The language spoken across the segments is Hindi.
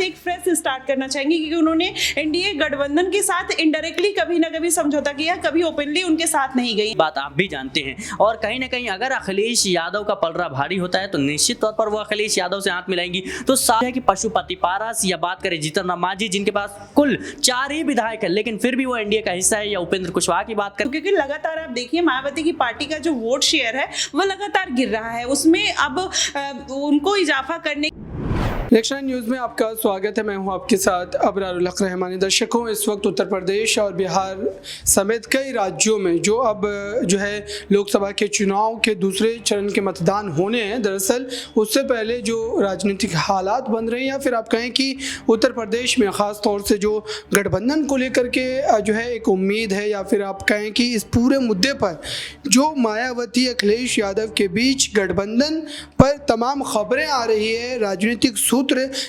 एक फ्रेश स्टार्ट करना चाहेंगी, क्योंकि उन्होंने एनडीए गठबंधन के साथ इनडायरेक्टली कभी ना कभी समझौता किया, कभी ओपनली उनके साथ नहीं गई। बात आप भी जानते हैं। और कहीं ना कहीं अगर अखिलेश यादव का पलड़ा भारी होता है तो निश्चित तौर पर वो अखिलेश यादव से हाथ मिलाएंगी। तो साफ है कि पशुपति पारस या बात करें जीतन राम मांझी, जिनके पास कुल 4 ही विधायक है, लेकिन फिर भी वो एनडीए का हिस्सा है, या उपेंद्र कुशवाहा की बात करें, क्योंकि लगातार आप देखिए मायावती की पार्टी का जो वोट शेयर है वो लगातार गिर रहा है, उसमें अब उनको इजाफा करने। नेक्स्ट न्यूज़ में आपका स्वागत है। मैं हूं आपके साथ अबरारुल हक रहमानी। दर्शकों, इस वक्त उत्तर प्रदेश और बिहार समेत कई राज्यों में जो अब जो है लोकसभा के चुनाव के दूसरे चरण के मतदान होने हैं, दरअसल उससे पहले जो राजनीतिक हालात बन रहे हैं, या फिर आप कहें कि उत्तर प्रदेश में ख़ास तौर से जो गठबंधन को लेकर के जो है एक उम्मीद है, या फिर आप कहें कि इस पूरे मुद्दे पर जो मायावती अखिलेश यादव के बीच गठबंधन पर तमाम खबरें आ रही है, राजनीतिक सूत्र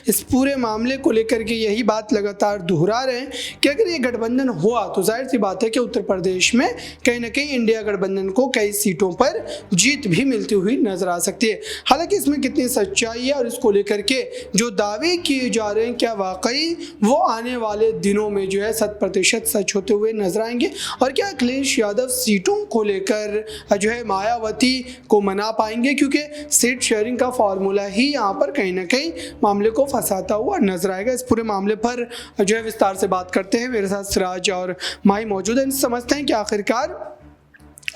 इस पूरे मामले को लेकर के यही बात लगातार दोहरा रहे हैं कि अगर ये गठबंधन हुआ तो जाहिर सी बात है कि उत्तर प्रदेश में कहीं ना कहीं इंडिया गठबंधन को कई सीटों पर जीत भी मिलती हुई नजर आ सकती है। हालांकि इसमें कितनी सच्चाई है और इसको लेकर के जो दावे किए जा रहे हैं, क्या वाकई वो आने वाले दिनों में जो है 100% सच होते हुए नजर आएंगे, और क्या अखिलेश यादव सीटों को लेकर जो है मायावती को मना पाएंगे, क्योंकि सीट शेयरिंग का फॉर्मूला ही यहाँ पर कहीं ना कहीं मामले को फंसाता हुआ नजर आएगा। इस पूरे मामले पर जो है विस्तार से बात करते हैं। मेरे साथ सिराज और माही मौजूद हैं। समझते हैं कि आखिरकार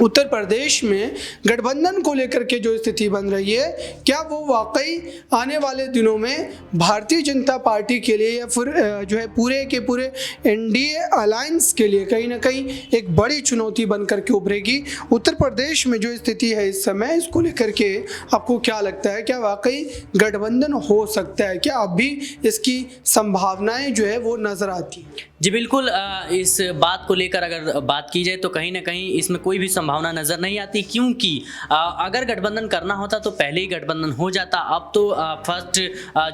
उत्तर प्रदेश में गठबंधन को लेकर के जो स्थिति बन रही है, क्या वो वाकई आने वाले दिनों में भारतीय जनता पार्टी के लिए या फिर जो है पूरे के पूरे एनडीए अलायंस के लिए कहीं ना कहीं एक बड़ी चुनौती बनकर के उभरेगी। उत्तर प्रदेश में जो स्थिति है इस समय, इसको लेकर के आपको क्या लगता है, क्या वाकई गठबंधन हो सकता है? क्या अब भी इसकी संभावनाएं जो है वो नजर आती है? जी बिल्कुल, इस बात को लेकर अगर बात की जाए तो कहीं ना कहीं इसमें कोई भी संभावना नज़र नहीं आती, क्योंकि अगर गठबंधन करना होता तो पहले ही गठबंधन हो जाता। अब तो फर्स्ट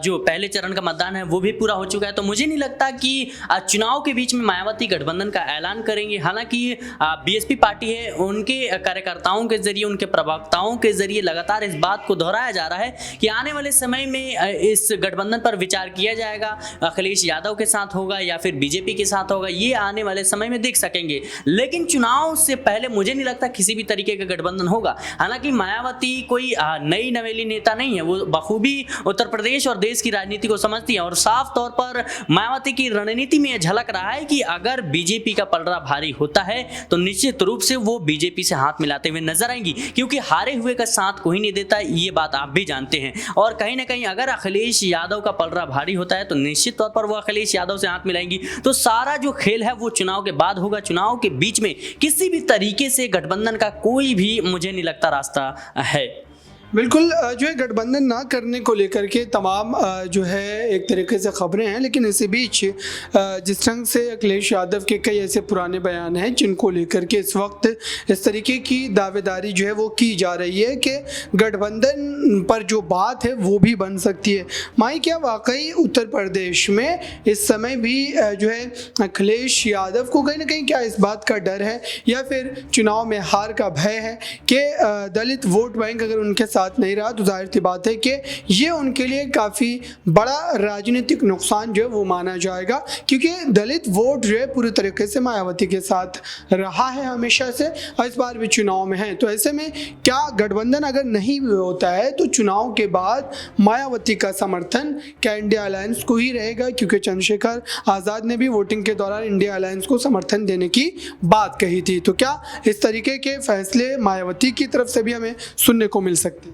जो पहले चरण का मतदान है वो भी पूरा हो चुका है, तो मुझे नहीं लगता कि चुनाव के बीच में मायावती गठबंधन का ऐलान करेंगे। हालांकि बीएसपी पार्टी है, उनके कार्यकर्ताओं के जरिए, उनके प्रवक्ताओं के जरिए लगातार इस बात को दोहराया जा रहा है कि आने वाले समय में इस गठबंधन पर विचार किया जाएगा, अखिलेश यादव के साथ होगा या फिर बीजेपी के साथ होगा, ये आने वाले समय में देख सकेंगे। लेकिन चुनाव से पहले मुझे नहीं लगता किसी भी तरीके का गठबंधन होगा। हालांकि मायावती कोई नई नवेली नेता नहीं है, वो बखूबी उत्तर प्रदेश और देश की राजनीति को समझती है, और साफ तौर पर मायावती की रणनीति में यह झलक रहा है कि अगर बीजेपी का पलड़ा भारी होता है तो निश्चित रूप से वो बीजेपी से हाथ मिलाते हुए नजर आएंगी, क्योंकि हारे हुए का साथ कोई नहीं देता, ये बात आप भी जानते हैं। और कहीं ना कहीं अगर अखिलेश यादव का पलड़ा भारी होता है तो निश्चित तौर पर वो अखिलेश यादव से हाथ मिलाएंगी। तो सारा जो खेल है वो चुनाव के बाद होगा। चुनाव के बीच में किसी भी तरीके से गठबंधन का कोई भी मुझे नहीं लगता रास्ता है। बिल्कुल, जो है गठबंधन ना करने को लेकर के तमाम जो है एक तरीके से खबरें हैं, लेकिन इसी बीच जिस ढंग से अखिलेश यादव के कई ऐसे पुराने बयान हैं जिनको लेकर के इस वक्त इस तरीके की दावेदारी जो है वो की जा रही है कि गठबंधन पर जो बात है वो भी बन सकती है। माई, क्या वाकई उत्तर प्रदेश में इस समय भी जो है अखिलेश यादव को कहीं ना कहीं क्या इस बात का डर है, या फिर चुनाव में हार का भय है कि दलित वोट बैंक अगर उनके साथ नहीं रहा तो जाहिर सी बात है कि ये उनके लिए काफ़ी बड़ा राजनीतिक नुकसान जो है वो माना जाएगा, क्योंकि दलित वोट जो है पूरी तरीके से मायावती के साथ रहा है हमेशा से, और इस बार भी चुनाव में है। तो ऐसे में क्या गठबंधन अगर नहीं भी होता है तो चुनाव के बाद मायावती का समर्थन क्या इंडिया अलायंस को ही रहेगा? क्योंकि चंद्रशेखर आज़ाद ने भी वोटिंग के दौरान इंडिया अलायंस को समर्थन देने की बात कही थी। तो क्या इस तरीके के फैसले मायावती की तरफ से भी हमें सुनने को मिल सकते हैं?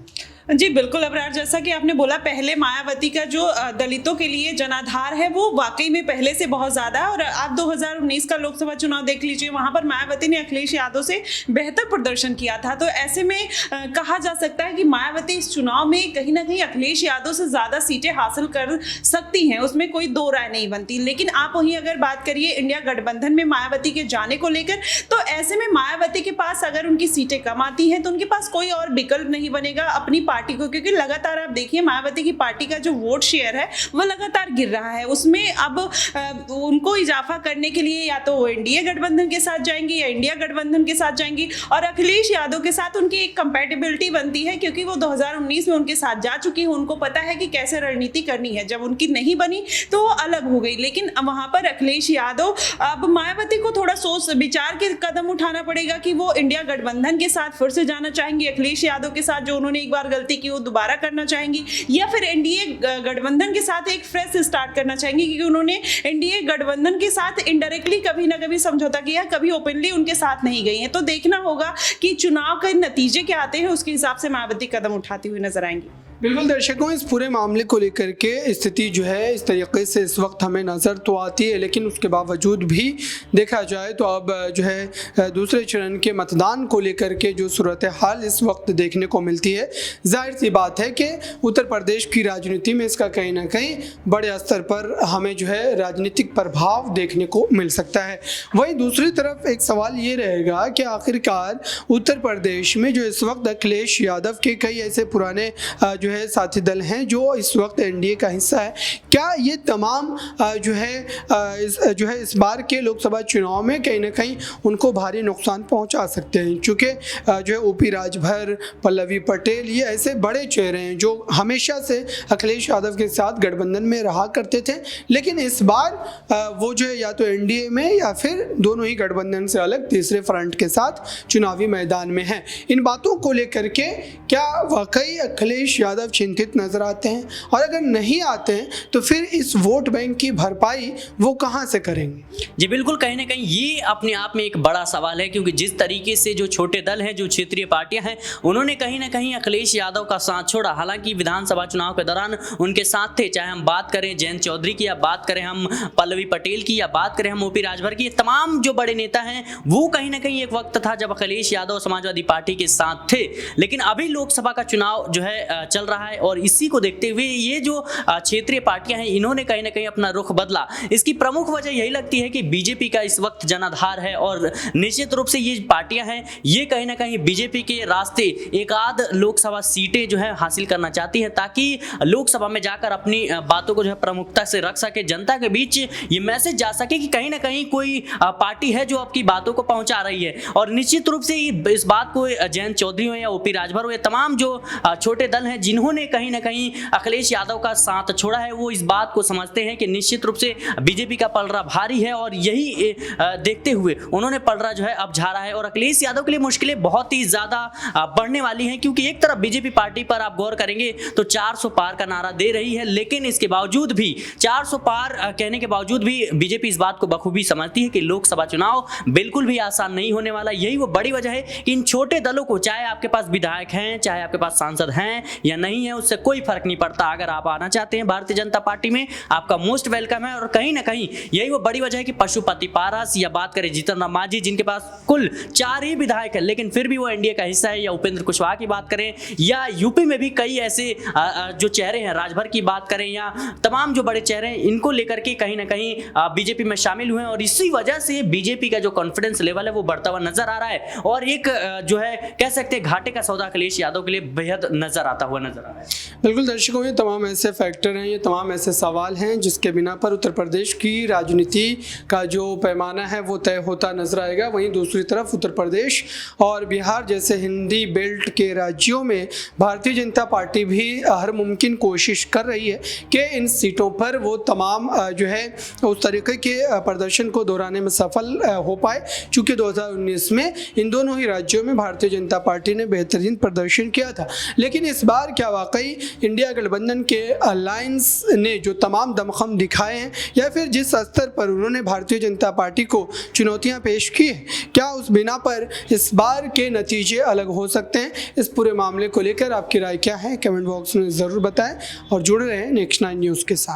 जी बिल्कुल अबरार, जैसा कि आपने बोला, पहले मायावती का जो दलितों के लिए जनाधार है वो वाकई में पहले से बहुत ज़्यादा है। और आप 2019 का लोकसभा चुनाव देख लीजिए, वहाँ पर मायावती ने अखिलेश यादव से बेहतर प्रदर्शन किया था। तो ऐसे में कहा जा सकता है कि मायावती इस चुनाव में कहीं ना कहीं अखिलेश यादव से ज़्यादा सीटें हासिल कर सकती हैं, उसमें कोई दो राय नहीं बनती। लेकिन आप वहीं अगर बात करिए इंडिया गठबंधन में मायावती के जाने को लेकर, तो ऐसे में मायावती के पास अगर उनकी सीटें कम आती हैं तो उनके पास कोई और विकल्प नहीं बनेगा अपनी पार्टी को, क्योंकि लगातार आप देखिए मायावती की पार्टी का जो वोट शेयर है वो लगातार गिर रहा है। उसमें अब उनको इजाफा करने के लिए या तो वो एनडीए गठबंधन के साथ जाएंगी या इंडिया गठबंधन के साथ जाएंगी, और अखिलेश यादव के साथ उनकी एक कंपैटिबिलिटी बनती है क्योंकि वो 2019 में उनके साथ जा चुकी है, उनको पता है कि कैसे रणनीति करनी है। जब उनकी नहीं बनी तो वो अलग हो गई, लेकिन वहां पर अखिलेश यादव, अब मायावती को थोड़ा सोच विचार के कदम उठाना पड़ेगा कि वो इंडिया गठबंधन के साथ फिर से जाना चाहेंगी, अखिलेश यादव के साथ जो उन्होंने एक बार गलती की वो दोबारा करना चाहेंगी, या फिर एनडीए गठबंधन के साथ एक फ्रेश स्टार्ट करना चाहेंगी, क्योंकि उन्होंने एनडीए गठबंधन के साथ इनडायरेक्टली कभी ना कभी समझौता किया, कभी ओपनली उनके साथ नहीं गई हैं। तो देखना होगा कि चुनाव के नतीजे क्या आते हैं, उसके हिसाब से मायावती कदम उठाती हुई नजर आएंगी। बिल्कुल दर्शकों, इस पूरे मामले को लेकर के स्थिति जो है इस तरीके से इस वक्त हमें नज़र तो आती है, लेकिन उसके बावजूद भी देखा जाए तो अब जो है दूसरे चरण के मतदान को लेकर के जो सूरत हाल इस वक्त देखने को मिलती है, जाहिर सी बात है कि उत्तर प्रदेश की राजनीति में इसका कहीं ना कहीं बड़े स्तर पर हमें जो है राजनीतिक प्रभाव देखने को मिल सकता है। वहीं दूसरी तरफ एक सवाल ये रहेगा कि आखिरकार उत्तर प्रदेश में जो इस वक्त अखिलेश यादव के कई ऐसे पुराने जो है साथी दल हैं जो इस वक्त एनडीए का हिस्सा है, क्या ये तमाम जो है इस बार के लोकसभा चुनाव में कहीं ना कहीं उनको भारी नुकसान पहुंचा सकते हैं? चूँकि जो है ओपी राजभर, पल्लवी पटेल, ये ऐसे बड़े चेहरे हैं जो हमेशा से अखिलेश यादव के साथ गठबंधन में रहा करते थे, लेकिन इस बार वो जो है या तो एनडीए में या फिर दोनों ही गठबंधन से अलग तीसरे फ्रंट के साथ चुनावी मैदान में हैं। इन बातों को लेकर के क्या वाकई अखिलेश यादव चिंतित नजर आते हैं, और अगर नहीं आते हैं तो फिर इस वोट बैंक की भरपाई वो कहां से करेंगे? जी बिल्कुल, कहीं ना कहीं ये अपने आप में एक बड़ा सवाल है, क्योंकि जिस तरीके से जो छोटे दल हैं, जो क्षेत्रीय पार्टियां हैं, उन्होंने कहीं ना कहीं अखिलेश यादव का साथ छोड़ा। हालांकि विधानसभा चुनाव के दौरान उनके साथ थे, चाहे हम बात करें जयंत चौधरी की, या बात करें हम पल्लवी पटेल की, या बात करें हम ओपी राजभर की, तमाम जो बड़े नेता हैं वो कहीं ना कहीं एक वक्त था जब अखिलेश यादव समाजवादी पार्टी के साथ थे। लेकिन अभी लोकसभा का चुनाव जो है चल रहा है, और इसी को देखते हुए ये जो क्षेत्रीय पार्टियां हैं इन्होंने कहीं ना कहीं अपना रुख बदला। इसकी प्रमुख वजह यही लगती है कि बीजेपी का इस वक्त जनाधार है, और निश्चित रूप से ये पार्टियां हैं ये कहीं ना कहीं बीजेपी के रास्ते एक आध लोकसभा सीटें जो है हासिल करना चाहती हैं, ताकि लोकसभा में जाकर अपनी बातों को जो है प्रमुखता से रख सके, जनता के बीच ये मैसेज जा सके कि कहीं ना कहीं कोई पार्टी है जो आपकी बातों को पहुंचा रही है। और निश्चित रूप से इस बात को जयंत चौधरी हो या ओपी राजभर हो या तमाम जो छोटे दल हैं जिन्होंने कहीं ना कहीं अखिलेश यादव का साथ छोड़ा है, वो इस बात को समझते हैं कि निश्चित रूप से बीजेपी का पलड़ा भारी है, और यही देखते हुए उन्होंने पलड़ा जो है अब झाड़ा है। और अखिलेश यादव के लिए मुश्किलें बहुत ही ज्यादा बढ़ने वाली हैं, क्योंकि एक तरफ बीजेपी पार्टी पर आप गौर करेंगे तो 400 पार का नारा दे रही है, लेकिन इसके बावजूद भी 400 पार कहने के बावजूद भी बीजेपी इस बात को बखूबी समझती है कि लोकसभा चुनाव बिल्कुल भी आसान नहीं होने वाला। यही वो बड़ी वजह है कि इन छोटे दलों को, चाहे आपके पास विधायक हैं, चाहे आपके पास सांसद हैं या नहीं है, उससे कोई फर्क नहीं पड़ता। अगर आप आना चाहते हैं भारतीय जनता पार्टी में, आपका मोस्ट वेलकम है। और कहीं ना कहीं यही वो बड़ी वजह है कि पशुपति पारस या बात करें जीतन राम मांझी, जिनके पास कुल 4 ही विधायक है लेकिन फिर भी वो एनडीए का हिस्सा है, या उपेंद्र कुशवाहा की बात करें, या यूपी में भी कई ऐसे जो चेहरे हैं, राजभर की बात करें, या तमाम जो बड़े चेहरे हैं, इनको लेकर के कहीं ना कहीं बीजेपी में शामिल हुए हैं। और इसी वजह से बीजेपी का जो कॉन्फिडेंस लेवल है वो बढ़ता हुआ नजर आ रहा है, और एक जो है कह सकते हैं घाटे का सौदा अखिलेश यादव के लिए बेहद नजर आता हुआ नजर आ रहा है। बिल्कुल दर्शकों, ये तमाम ऐसे फैक्टर हैं, ये तमाम ऐसे सवाल हैं जिसके बिना पर उत्तर प्रदेश की राजनीति का जो पैमाना है वो तय होता नजर आएगा। वहीं दूसरी तरफ उत्तर प्रदेश और बिहार जैसे हिंदी बेल्ट के राज्यों में भारतीय जनता पार्टी भी हर मुमकिन कोशिश कर रही है कि इन सीटों पर वो तमाम जो है उस तरीके के प्रदर्शन को दोहराने में सफल हो पाए, चूँकि 2019 में इन दोनों ही राज्यों में भारतीय जनता पार्टी ने बेहतरीन प्रदर्शन किया था। लेकिन इस बार क्या वाकई इंडिया गठबंधन के अलायंस ने जो तमाम दमखम दिखाए हैं, या फिर जिस स्तर पर उन्होंने भारतीय जनता पार्टी को चुनौतियां पेश की हैं, क्या उस बिना पर इस बार के नतीजे अलग हो सकते हैं? इस पूरे मामले को लेकर आपकी राय क्या है? कमेंट बॉक्स में ज़रूर बताएं और जुड़े रहें नेक्स्ट 9 न्यूज़ के साथ।